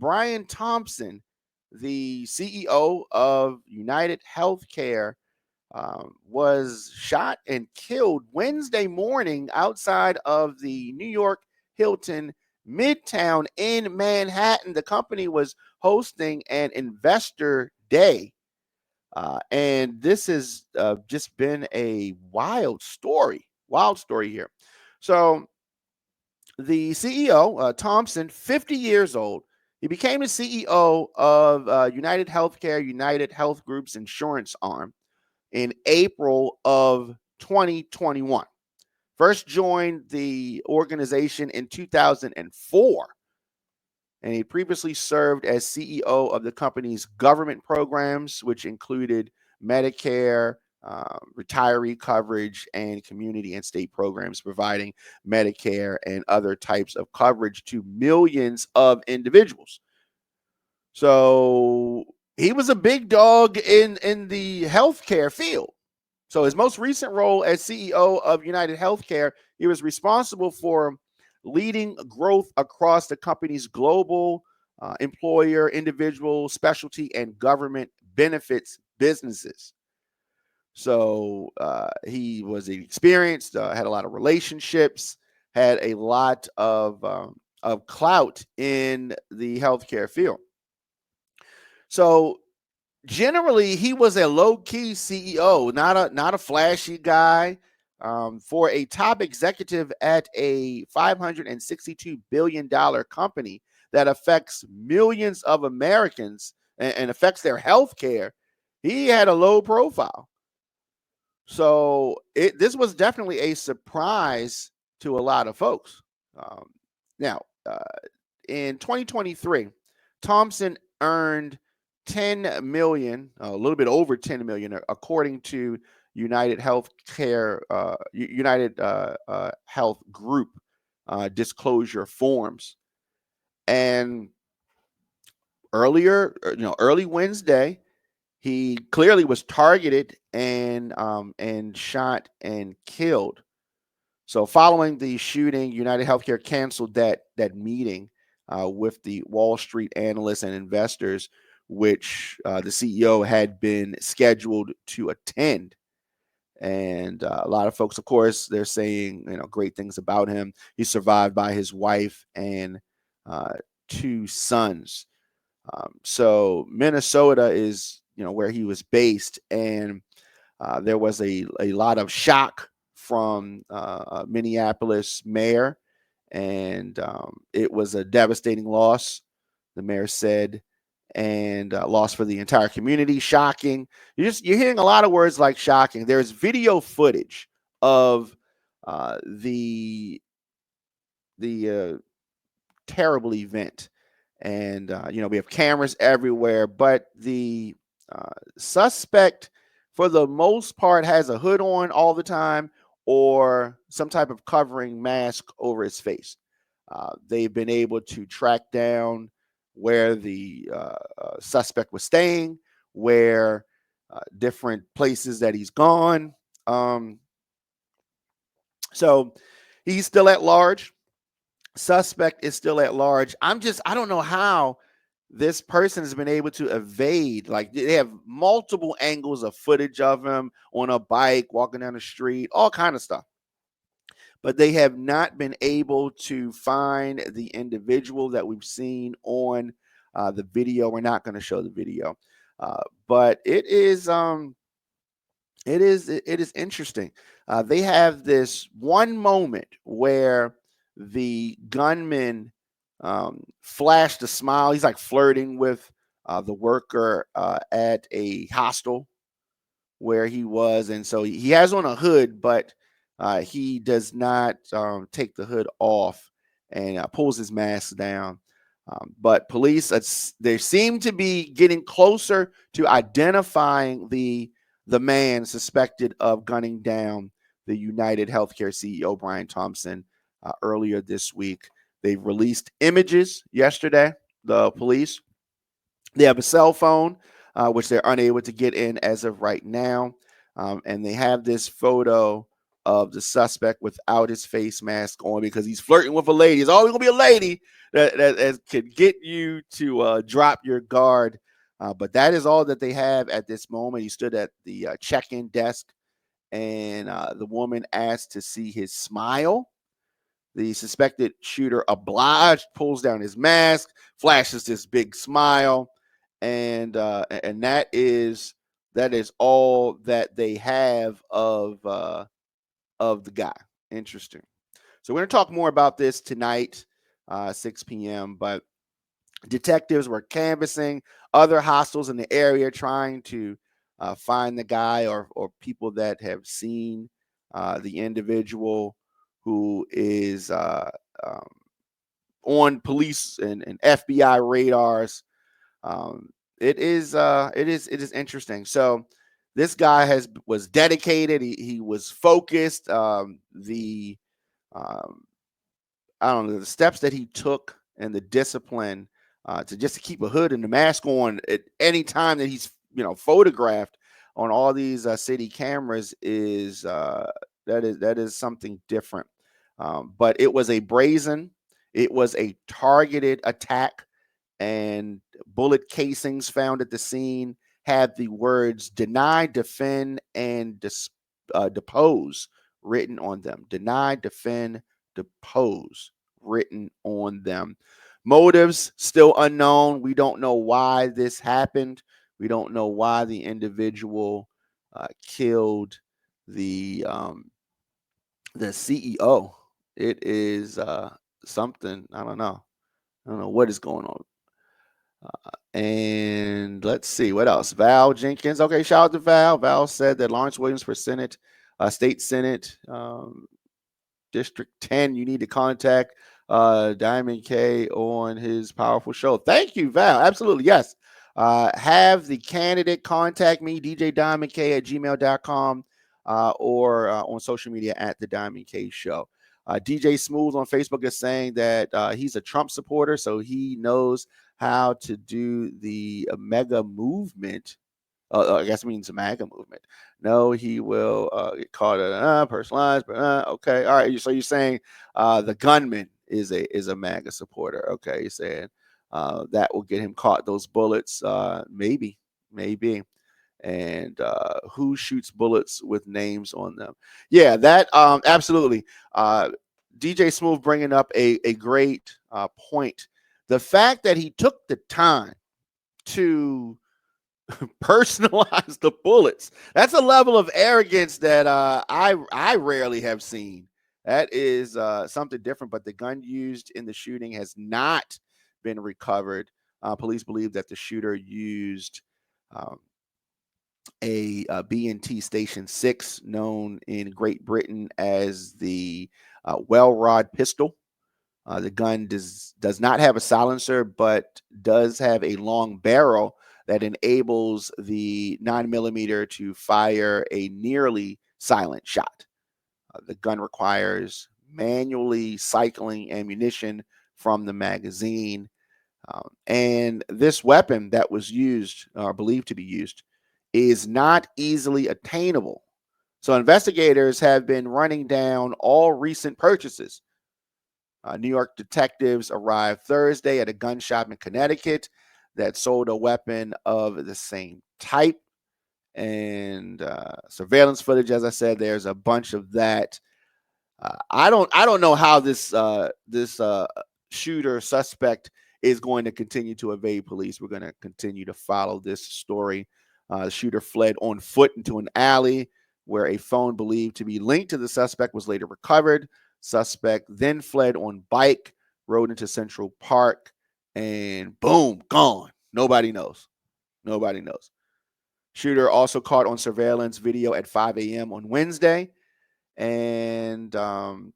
Brian Thompson, the CEO of UnitedHealthcare, was shot and killed Wednesday morning outside of the New York Hilton Midtown in Manhattan. The company was hosting an investor day. And this has just been a wild story here. So the CEO, Thompson, 50 years old, he became the CEO of United Healthcare, United Health Group's insurance arm in April of 2021. First joined the organization in 2004, and he previously served as CEO of the company's government programs, which included Medicare, retiree coverage, and community and state programs providing Medicare and other types of coverage to millions of individuals. So he was a big dog in the healthcare field. So his most recent role as CEO of United Healthcare, he was responsible for leading growth across the company's global employer, individual, specialty, and government benefits businesses. So he was experienced, had a lot of relationships, had a lot of clout in the healthcare field. So generally, he was a low-key CEO, not a flashy guy. For a top executive at a $562 billion company that affects millions of Americans and affects their health care, he had a low profile. So this was definitely a surprise to a lot of folks. Now, in 2023, Thompson earned 10 million, a little bit over 10 million, according to United Healthcare, United Health Group disclosure forms. And early Wednesday, he clearly was targeted and shot and killed. So following the shooting, United Healthcare canceled that meeting with the Wall Street analysts and investors, which the CEO had been scheduled to attend. And a lot of folks, of course, they're saying, great things about him. He's survived by his wife and 2 sons. So Minnesota is, where he was based. And there was a lot of shock from Minneapolis mayor. And it was a devastating loss, the mayor said, and loss for the entire community. Shocking. You're hearing a lot of words like shocking. There's video footage of the terrible event, and we have cameras everywhere. But the suspect, for the most part, has a hood on all the time or some type of covering mask over his face. They've been able to track down where the suspect was staying, where different places that he's gone. So he's still at large. Suspect is still at large. I don't know how this person has been able to evade. Like, they have multiple angles of footage of him on a bike, walking down the street, all kind of stuff. But they have not been able to find the individual that we've seen on the video. We're not going to show the video, but it is interesting. They have this one moment where the gunman flashed a smile. He's like flirting with the worker at a hostel where he was, and so he has on a hood, but he does not take the hood off and pulls his mask down. But police, they seem to be getting closer to identifying the man suspected of gunning down the United Healthcare CEO Brian Thompson earlier this week. They've released images yesterday, the police. They have a cell phone, which they're unable to get in as of right now. And they have this photo of the suspect without his face mask on because he's flirting with a lady. It's always going to be a lady that could get you to drop your guard. But that is all that they have at this moment. He stood at the check-in desk, and the woman asked to see his smile. The suspected shooter obliged, pulls down his mask, flashes this big smile, and that is all that they have of the guy. Interesting. So we're going to talk more about this tonight, 6 p.m. But detectives were canvassing other hostels in the area, trying to find the guy or people that have seen the individual who is on police and FBI radars. It is interesting. So this guy was dedicated. He was focused. I don't know, the steps that he took and the discipline to just keep a hood and the mask on at any time that he's photographed on all these city cameras is that is something different. But it was a targeted attack, and bullet casings found at the scene had the words "deny, defend, and depose" written on them. Deny, defend, depose written on them. Motives still unknown. We don't know why this happened. We don't know why the individual killed the CEO. It is something. I don't know. I don't know what is going on. And let's see what else. Val Jenkins. Okay, shout out to Val. Val said that Lawrence Williams for Senate, State Senate, District 10. You need to contact Diamond K on his powerful show. Thank you, Val. Absolutely, yes. Have the candidate contact me, djdiamondk at gmail.com, or on social media at the Diamond K Show. DJ Smooth on Facebook is saying that he's a Trump supporter, so he knows how to do the mega movement. I guess it means the MAGA movement. No, he will get caught at personalized, but okay. All right. So you're saying the gunman is a MAGA supporter. Okay. You're saying that will get him caught those bullets. Maybe. And who shoots bullets with names on them? Yeah, that absolutely. DJ Smooth bringing up a great point. The fact that he took the time to personalize the bullets, that's a level of arrogance that I rarely have seen. That is something different. But the gun used in the shooting has not been recovered. Police believe that the shooter used a B&T Station 6, known in Great Britain as the well rod pistol. The gun does not have a silencer, but does have a long barrel that enables the 9mm to fire a nearly silent shot. The gun requires manually cycling ammunition from the magazine. And this weapon that was used, or believed to be used, is not easily attainable. So investigators have been running down all recent purchases. New York detectives arrived Thursday at a gun shop in Connecticut that sold a weapon of the same type. And surveillance footage, as I said, there's a bunch of that. I don't know how this shooter suspect is going to continue to evade police. We're going to continue to follow this story. The shooter fled on foot into an alley where a phone believed to be linked to the suspect was later recovered. Suspect then fled on bike, rode into Central Park, and boom, gone. Nobody knows. Shooter also caught on surveillance video at 5 a.m. on Wednesday. And that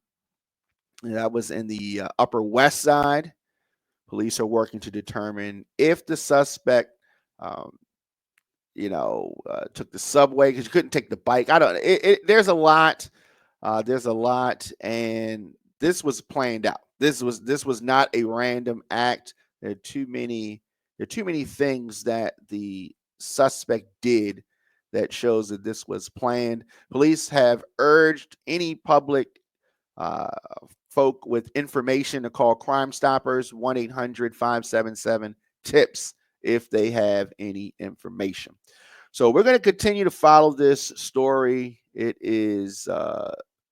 was in the Upper West Side. Police are working to determine if the suspect, took the subway, because you couldn't take the bike. There's a lot. And this was planned out. This was not a random act. There are too many things that the suspect did that shows that this was planned. Police have urged any public uh, folk with information to call Crime Stoppers 1-800-577-TIPS if they have any information. So we're going to continue to follow this story. It is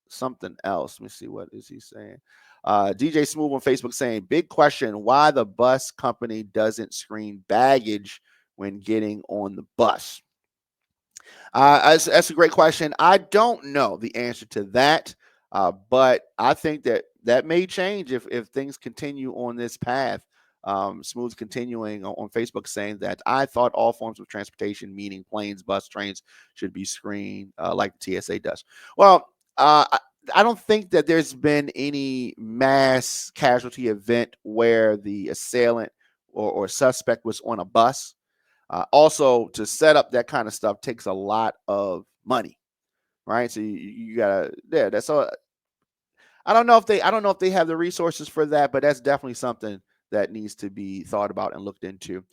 something else. Let me see, what is he saying? DJ Smooth on Facebook saying, big question, why the bus company doesn't screen baggage when getting on the bus? That's a great question. I don't know the answer to that, but I think that may change if things continue on this path. Smooth continuing on Facebook saying that I thought all forms of transportation, meaning planes, bus, trains, should be screened like the TSA does. Well, I don't think that there's been any mass casualty event where the assailant or suspect was on a bus. Also, to set up that kind of stuff takes a lot of money, right? So you gotta, yeah. That's all. I don't know if they have the resources for that, but that's definitely something that needs to be thought about and looked into.